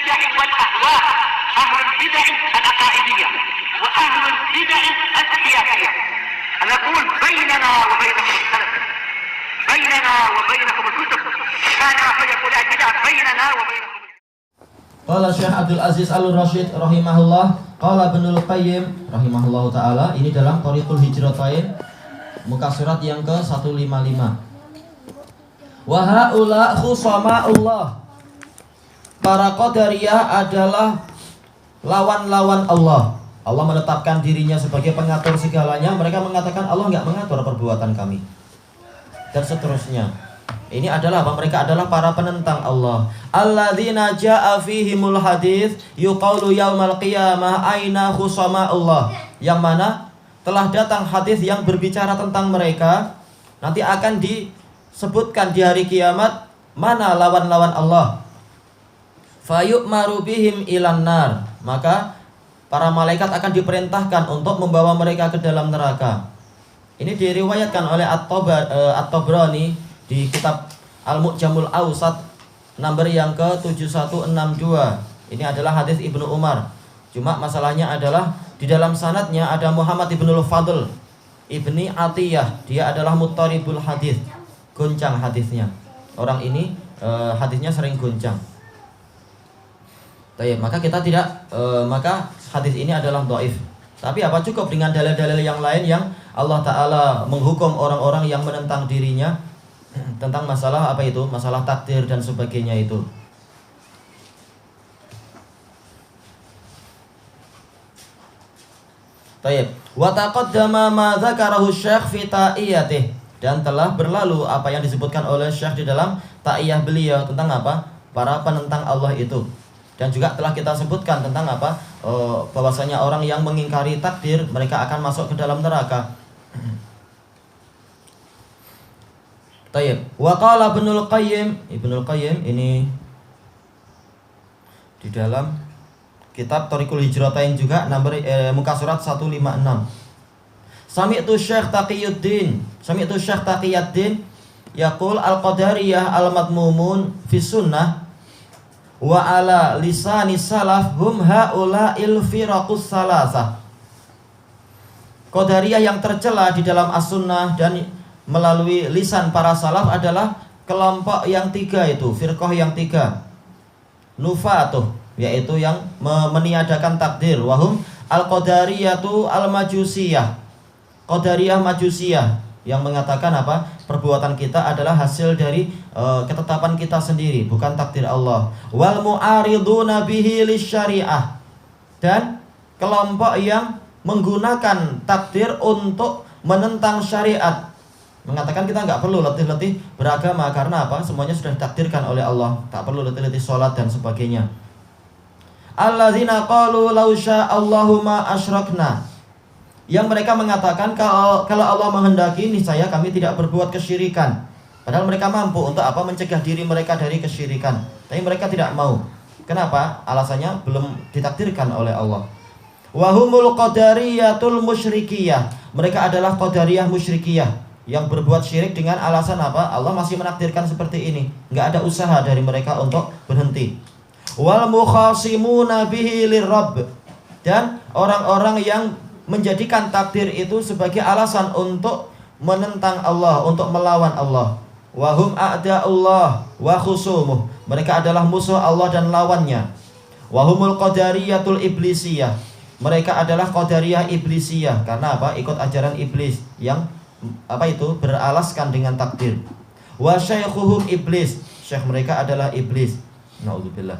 البدع والأهواء، أهل البدع العقائدية وأهل البدع السياسية. نقول بيننا وبينكم السلف، بيننا وبينكم الكتب، كان فيقول البدع بيننا وبينكم. Qala Syekh Abdul Aziz Al-Rasyid rahimahullah, qala Ibnul Qayyim rahimahullah taala, ini dalam Thariqul Hijratain muka surat yang ke-155. Wa haula khusama'ullah, para qadariyah adalah lawan-lawan Allah. Allah menetapkan dirinya sebagai pengatur segalanya. Mereka mengatakan Allah enggak mengatur perbuatan kami, dan seterusnya. Ini adalah apa? Mereka adalah para penentang Allah. Alladzina jaa fihimul hadits yuqalu yaumal qiyamah aina khusama Allah. Yang mana telah datang hadis yang berbicara tentang mereka. Nanti akan disebutkan di hari kiamat mana lawan-lawan Allah. Fayu'maru bihim ilan nar. Maka para malaikat akan diperintahkan untuk membawa mereka ke dalam neraka. Ini diriwayatkan oleh At-Tabrani di kitab Al-Mu'jamul Awsat nomor yang ke-7162. Ini adalah hadis Ibnu Umar. Cuma masalahnya adalah di dalam sanadnya ada Muhammad Ibnul Fadl Ibni Atiyah. Dia adalah muttaribul hadis, goncang hadisnya. Orang ini hadisnya sering goncang. Maka kita tidak maka hadis ini adalah dhaif. Tapi apa cukup dengan dalil-dalil yang lain yang Allah Ta'ala menghukum orang-orang yang menentang dirinya tentang masalah apa itu? Masalah takdir dan sebagainya itu. Tayyib. Wa taqaddama ma dzakarahu Syekh fi ta'iyatih, dan telah berlalu apa yang disebutkan oleh Syekh di dalam ta'iyah beliau tentang apa? Para penentang Allah itu. Dan juga telah kita sebutkan tentang apa? Bahwasanya orang yang mengingkari takdir mereka akan masuk ke dalam neraka. Tayyib. Wa qala Ibnul Qayyim ini di dalam kitab Thariqul Hijratain juga nomor muka surat 156. Sami'tu Syekh Taqiyuddin yaqul al-qadariyah al-madmumun fi sunnah wa ala lisani salaf hum haula'il firaqus salasah. Qadariyah yang tercela di dalam as-sunnah dan melalui lisan para salaf adalah kelompok yang tiga itu, firqah yang tiga. Nufatuh, yaitu yang meniadakan takdir. Wahum al-qadariyatu al-majusiyah, qadariyah majusiyah, yang mengatakan apa? Perbuatan kita adalah hasil dari ketetapan kita sendiri, bukan takdir Allah. Wal mu'ariduna bihi lisyari'ah, dan kelompok yang menggunakan takdir untuk menentang syariat, mengatakan kita nggak perlu letih-letih beragama karena apa? Semuanya sudah ditakdirkan oleh Allah, tak perlu letih-letih sholat dan sebagainya. Alladzina qalu law sya'allahu ma asyrakna, yang mereka mengatakan kalau Allah menghendaki niscaya kami tidak berbuat kesyirikan. Padahal mereka mampu untuk apa? Mencegah diri mereka dari kesyirikan. Tapi mereka tidak mau. Kenapa? Alasannya belum ditakdirkan oleh Allah. Wahumul qadariyatul musyrikiyah, mereka adalah qadariyah musyrikiyah yang berbuat syirik dengan alasan apa? Allah masih menakdirkan seperti ini. Nggak ada usaha dari mereka untuk berhenti. Wal mukhasimuna bihi lirrabb, dan orang-orang yang menjadikan takdir itu sebagai alasan untuk menentang Allah, untuk melawan Allah. Wahum a'da'ullah wa khusumuh, mereka adalah musuh Allah dan lawannya. Wahumul qadariyatul iblisiyah, mereka adalah qadariyah iblisiyah. Karena apa? Ikut ajaran iblis yang apa itu? Beralaskan dengan takdir. Wa syaikhuhum iblis, syekh mereka adalah iblis. Naudzubillah.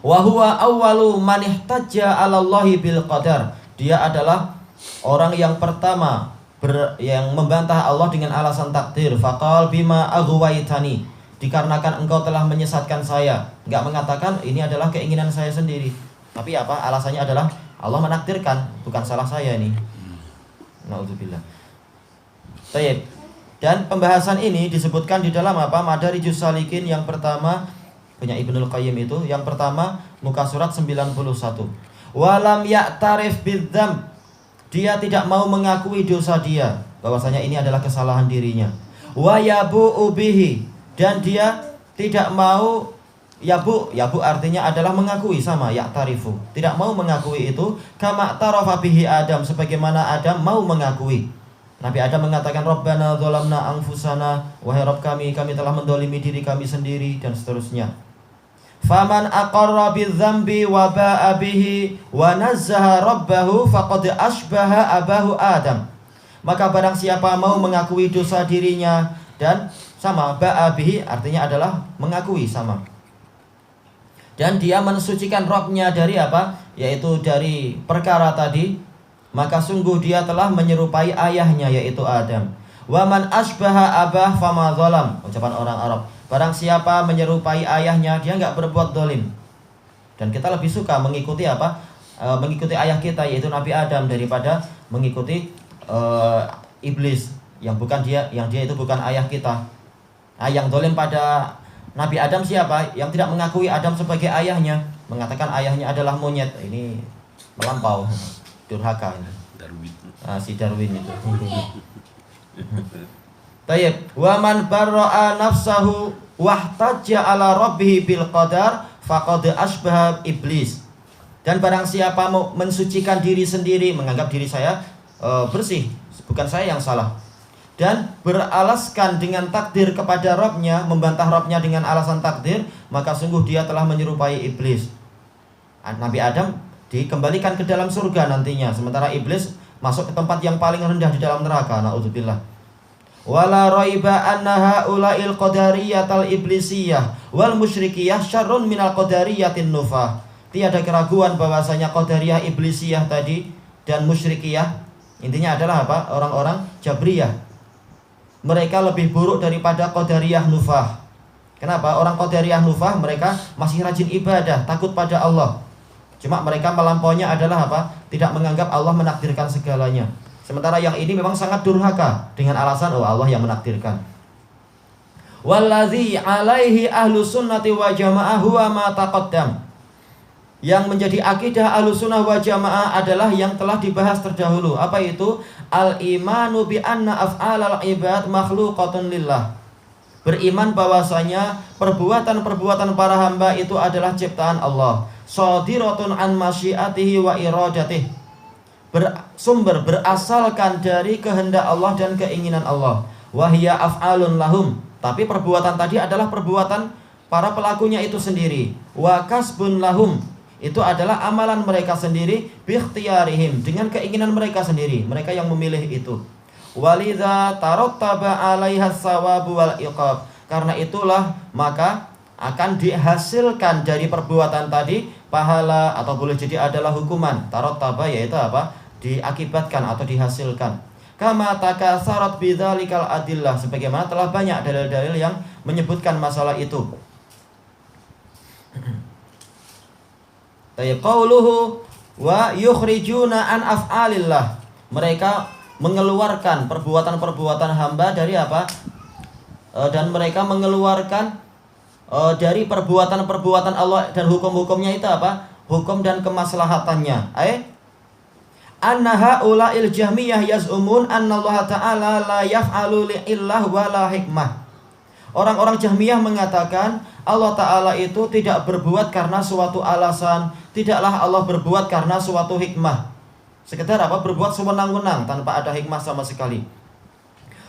Wa huwa awwalu man ihtajja 'ala Allahi bil qadar, dia adalah orang yang pertama yang membantah Allah dengan alasan takdir. Faqal bima aghwaytani, dikarenakan engkau telah menyesatkan saya. Enggak mengatakan ini adalah keinginan saya sendiri, tapi apa? Alasannya adalah Allah menakdirkan, bukan salah saya ini. Naudzubillah. Baik. Dan pembahasan ini disebutkan di dalam apa? Madarijus Salikin yang pertama, punya Ibnul Qayyim itu, yang pertama muka surat 91. Walam ya'tarif bidzam, dia tidak mau mengakui dosa dia, bahwasanya ini adalah kesalahan dirinya. Wa yabu'u bihi, dan dia tidak mau Ya bu artinya adalah mengakui sama ya'tarifu. Tidak mau mengakui itu kama tarafa bihi Adam, sebagaimana Adam mau mengakui. Nabi Adam mengatakan Rabbana dzalamna anfusana, wahai Rabb kami telah mendolimi diri kami sendiri, dan seterusnya. Faman aqarra bidzambi wa ba'a bihi wa nazzaha rabbahu faqad asbaha abahu Adam. Maka barang siapa mau mengakui dosa dirinya dan sama ba'a bihi artinya adalah mengakui sama. Dan dia mensucikan Rabbnya dari apa? Yaitu dari perkara tadi, maka sungguh dia telah menyerupai ayahnya yaitu Adam. Wa man asbaha abah fama zalam. Ucapan orang Arab. Barang siapa menyerupai ayahnya, dia enggak berbuat dolim. Dan kita lebih suka mengikuti apa? Mengikuti ayah kita yaitu Nabi Adam daripada mengikuti iblis yang dia itu bukan ayah kita. Yang dolim pada Nabi Adam siapa? Yang tidak mengakui Adam sebagai ayahnya, mengatakan ayahnya adalah monyet. Ini melampau, durhaka ini. Darwin. Si Darwin itu. Tayyib, wa man barra'a nafsahu wahtajja ala rabbih bil qadar faqad asbaha iblis. Dan barang siapa mau mensucikan diri sendiri, menganggap diri saya bersih, bukan saya yang salah, dan beralaskan dengan takdir kepada Rabbnya, membantah Rabbnya dengan alasan takdir, maka sungguh dia telah menyerupai iblis. Nabi Adam dikembalikan ke dalam surga nantinya, sementara iblis masuk ke tempat yang paling rendah di dalam neraka. Na'udzubillah. Wala raiba anna haula'il qadariyatal iblisiyah wal musyrikiyah syarrun minal qadariyatin nufah. Tiada keraguan bahwasanya qadariyah iblisiyah tadi dan musyrikiyah intinya adalah apa? Orang-orang Jabriyah. Mereka lebih buruk daripada Qadariyah Nufah. Kenapa? Orang Qadariyah Nufah mereka masih rajin ibadah, takut pada Allah. Cuma mereka melampaunya adalah apa? Tidak menganggap Allah menakdirkan segalanya. Sementara yang ini memang sangat durhaka dengan alasan Allah yang menakdirkan. Wallazi alaihi ahlu sunnati wa jamaah huwa ma taqaddam. Yang menjadi akidah Ahlussunnah wa Jamaah adalah yang telah dibahas terdahulu. Apa itu? Al-imanu bi anna af'alal ibad makhluqatun lillah. Beriman bahwasanya perbuatan-perbuatan para hamba itu adalah ciptaan Allah. Shadiratun an masyiatihi wa iradatih. Bersumber, berasalkan dari kehendak Allah dan keinginan Allah. Wahya af'alun lahum. Tapi perbuatan tadi adalah perbuatan para pelakunya itu sendiri. Wa kasbun lahum. Itu adalah amalan mereka sendiri bikhtiyarihim, dengan keinginan mereka sendiri, mereka yang memilih itu. Walidza tarattaba 'alaiha tsawabu wal iqab. Karena itulah maka akan dihasilkan dari perbuatan tadi pahala atau boleh jadi adalah hukuman. Tarattaba yaitu apa? Diakibatkan atau dihasilkan. Kama takatsarat bidzalikal adillah, sebagaimana telah banyak dalil-dalil yang menyebutkan masalah itu. Qauluhu wa yukhrijuna an af'alillah. Mereka mengeluarkan perbuatan-perbuatan hamba dari apa? Dan mereka mengeluarkan dari perbuatan-perbuatan Allah dan hukum-hukumnya itu apa? Hukum dan kemaslahatannya. Anna haula'il jahmiyah yaz'umun anna Allah Ta'ala la yaf'alu li'illah wa la hikmah. Orang-orang Jahmiyah mengatakan Allah Ta'ala itu tidak berbuat karena suatu alasan, tidaklah Allah berbuat karena suatu hikmah. Sekedar apa? Berbuat sewenang-wenang tanpa ada hikmah sama sekali.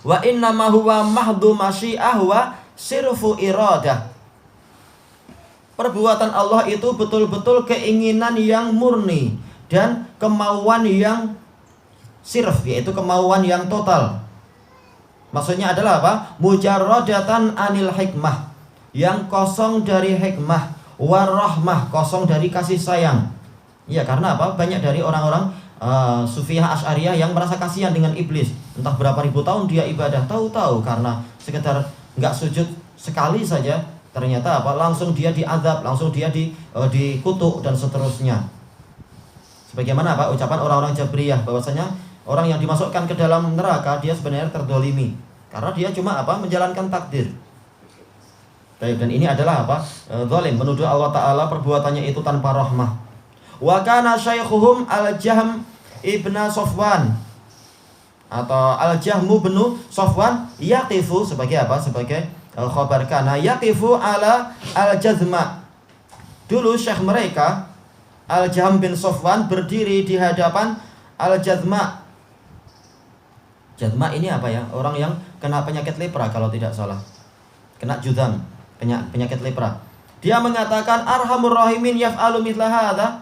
Wa innama huwa mahdu masyi'ah wa sirfu iradah. Perbuatan Allah itu betul-betul keinginan yang murni dan kemauan yang sirf, yaitu kemauan yang total. Maksudnya adalah apa? Mujarradatan anil hikmah, yang kosong dari hikmah, warahmah, kosong dari kasih sayang. Ya, karena apa? Banyak dari orang-orang Sufiyah Asy'ariyah yang merasa kasihan dengan iblis. Entah berapa ribu tahun dia ibadah, tahu-tahu karena sekedar enggak sujud sekali saja, ternyata apa? Langsung dia diazab, langsung dia dikutuk dan seterusnya. Sebagaimana apa? Ucapan orang-orang Jabriyah bahwasanya orang yang dimasukkan ke dalam neraka dia sebenarnya terdolimi karena dia cuma apa? Menjalankan takdir. Dan ini adalah apa? Zalim, menuduh Allah Ta'ala perbuatannya itu tanpa rahmah. Wa kana syaikhuhum Al-Jahm ibn Safwan, atau Al-Jahmu bin Safwan yaqifu sebagai apa? Sebagai khabar kana yaqifu ala al-jazma. Dulu syekh mereka Al-Jahm bin Sofwan berdiri di hadapan Al-Jadma. Jadma ini apa ya? Orang yang kena penyakit lepra kalau tidak salah. Kena judam, penyakit lepra. Dia mengatakan, Arhamur Rahimin yaf'alu mithla hadza.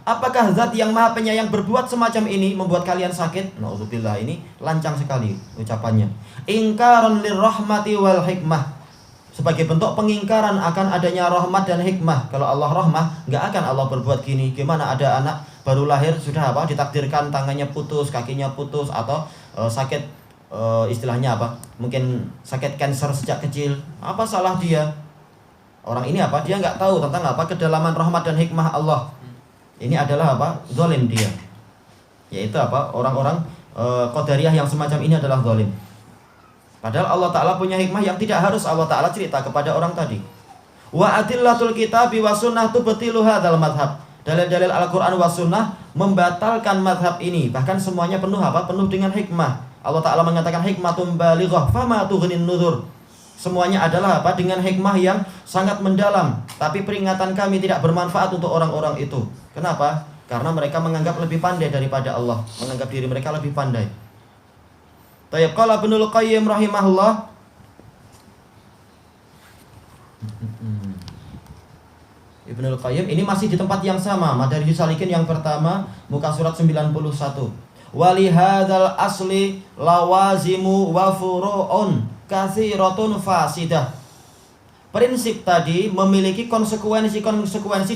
Apakah zat yang maha penyayang berbuat semacam ini, membuat kalian sakit? Nauzubillah, ini lancang sekali ucapannya. Ingkaran lirrahmati wal hikmah. Sebagai bentuk pengingkaran akan adanya rahmat dan hikmah. Kalau Allah rahmah, nggak akan Allah berbuat gini. Gimana ada anak baru lahir sudah apa? Ditakdirkan tangannya putus, kakinya putus, atau sakit, istilahnya apa? Mungkin sakit kanker sejak kecil. Apa salah dia? Orang ini apa? Dia nggak tahu tentang apa kedalaman rahmat dan hikmah Allah. Ini adalah apa? Zalim dia. Yaitu apa? Orang-orang Qadariyah yang semacam ini adalah zalim. Padahal Allah Ta'ala punya hikmah yang tidak harus Allah Ta'ala cerita kepada orang tadi. Wa adillatul kitabi wa sunnah tubtilu hadzal madhab. Dalil-dalil Al-Quran wa sunnah membatalkan madhab ini. Bahkan semuanya penuh apa? Penuh dengan hikmah. Allah Ta'ala mengatakan hikmatum balighah fama tughnin nuzur. Semuanya adalah apa? Dengan hikmah yang sangat mendalam. Tapi peringatan kami tidak bermanfaat untuk orang-orang itu. Kenapa? Karena mereka menganggap lebih pandai daripada Allah. Menganggap diri mereka lebih pandai. Tayyib, qala Ibnul Qayyim rahimahullah. Ibnul Qayyim ini masih di tempat yang sama, Madarijus Salikin yang pertama, muka surat 91. Walihadzal asli lawazimu wa furu'un katsiratun fasidah. Prinsip tadi memiliki konsekuensi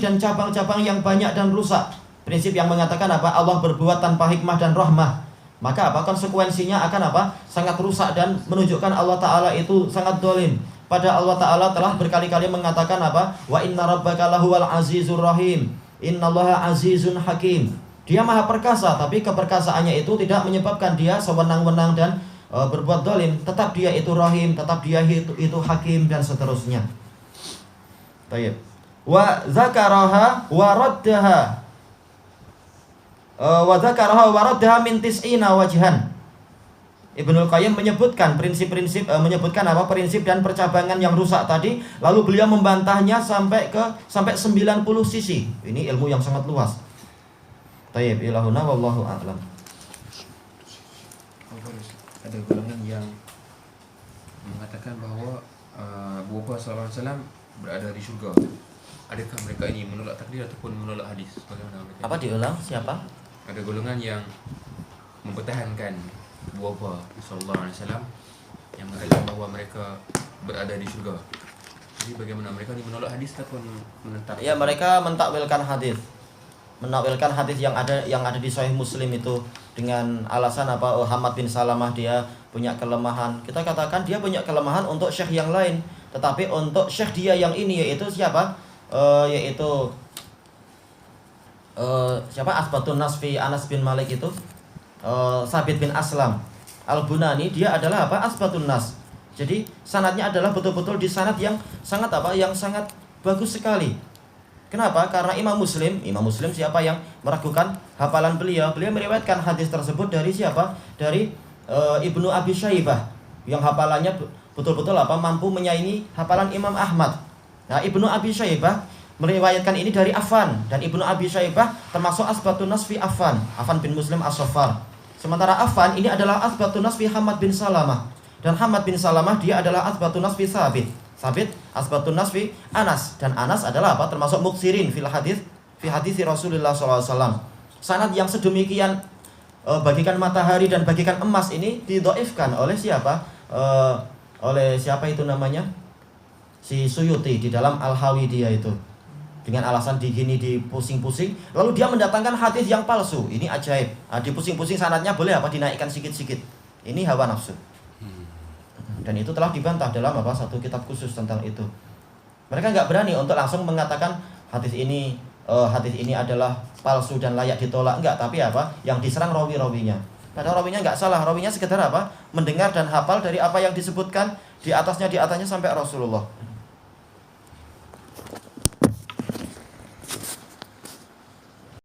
dan cabang-cabang yang banyak dan rusak. Prinsip yang mengatakan apa? Allah berbuat tanpa hikmah dan rahmah. Maka apa? Konsekuensinya akan apa? Sangat rusak dan menunjukkan Allah Ta'ala itu sangat dolim. Pada Allah Ta'ala telah berkali-kali mengatakan apa? Wa inna rabbaka lahuwal azizur rahim. Innallaha azizun hakim. Dia maha perkasa, tapi keperkasaannya itu tidak menyebabkan dia sewenang-wenang dan berbuat dolim. Tetap dia itu rahim, tetap dia itu hakim, dan seterusnya. Tayyib. Wa zakaraha wa raddaha. Wa zakaraha wa raddaha min tis'ina wajhan. Ibnul Qayyim menyebutkan prinsip-prinsip, menyebutkan apa? Prinsip dan percabangan yang rusak tadi, lalu beliau membantahnya sampai 90 sisi. Ini ilmu yang sangat luas. Tayyib, ilahuna wallahu a'lam. Ada golongan yang mengatakan bahawa Abu Bakar SAW berada di syurga. Adakah mereka ini menolak takdir ataupun menolak hadis? Bagaimana mereka? Apa diulang? Siapa? Ada golongan yang mempertahankan Abu Bakar SAW yang mengatakan bahawa mereka berada di syurga. Jadi bagaimana mereka ini menolak hadis ataupun menentang? Ya, mereka mentakwilkan hadis. Menakwilkan hadis yang ada di Sahih Muslim itu dengan alasan apa? Hamad bin Salamah dia punya kelemahan. Kita katakan dia punya kelemahan untuk syekh yang lain, tetapi untuk syekh dia yang ini yaitu siapa? Siapa? Asbatun Nas fi Anas bin Malik itu, Sabit bin Aslam Al-Bunani, dia adalah apa? Asbatun Nas. Jadi sanadnya adalah betul-betul di sanad yang sangat apa? Yang sangat bagus sekali. Kenapa? Karena Imam Muslim siapa yang meragukan hafalan beliau? Beliau meriwayatkan hadis tersebut dari siapa? Dari Ibnu Abi Syaibah, yang hafalannya betul-betul apa? Mampu menyaingi hafalan Imam Ahmad. Nah, Ibnu Abi Syaibah meriwayatkan ini dari Affan, dan Ibnu Abi Syaibah termasuk asbatun nas fi Affan bin Muslim As-Saffar. Sementara Affan ini adalah asbatun nas fi Hamad bin Salamah, dan Hamad bin Salamah dia adalah asbatun nas fi Sabit asbatun nas fi Anas, dan Anas adalah apa? Termasuk muksirin fi hadis Rasulullah SAW. Sanad yang sedemikian bagikan matahari dan bagikan emas ini didhaifkan oleh siapa? Oleh siapa itu namanya? Si Suyuti di dalam Al-Hawi dia itu. Dengan alasan dipusing-pusing, lalu dia mendatangkan hadis yang palsu. Ini ajaib. Dipusing-pusing sanadnya boleh apa? Dinaikkan sikit-sikit. Ini hawa nafsu. Dan itu telah dibantah dalam apa? Satu kitab khusus tentang itu. Mereka nggak berani untuk langsung mengatakan hadis ini adalah palsu dan layak ditolak. Enggak, tapi apa? Yang diserang rawi-rawinya. Padahal rawinya nggak salah. Rawinya sekedar apa? Mendengar dan hafal dari apa yang disebutkan di atasnya sampai Rasulullah.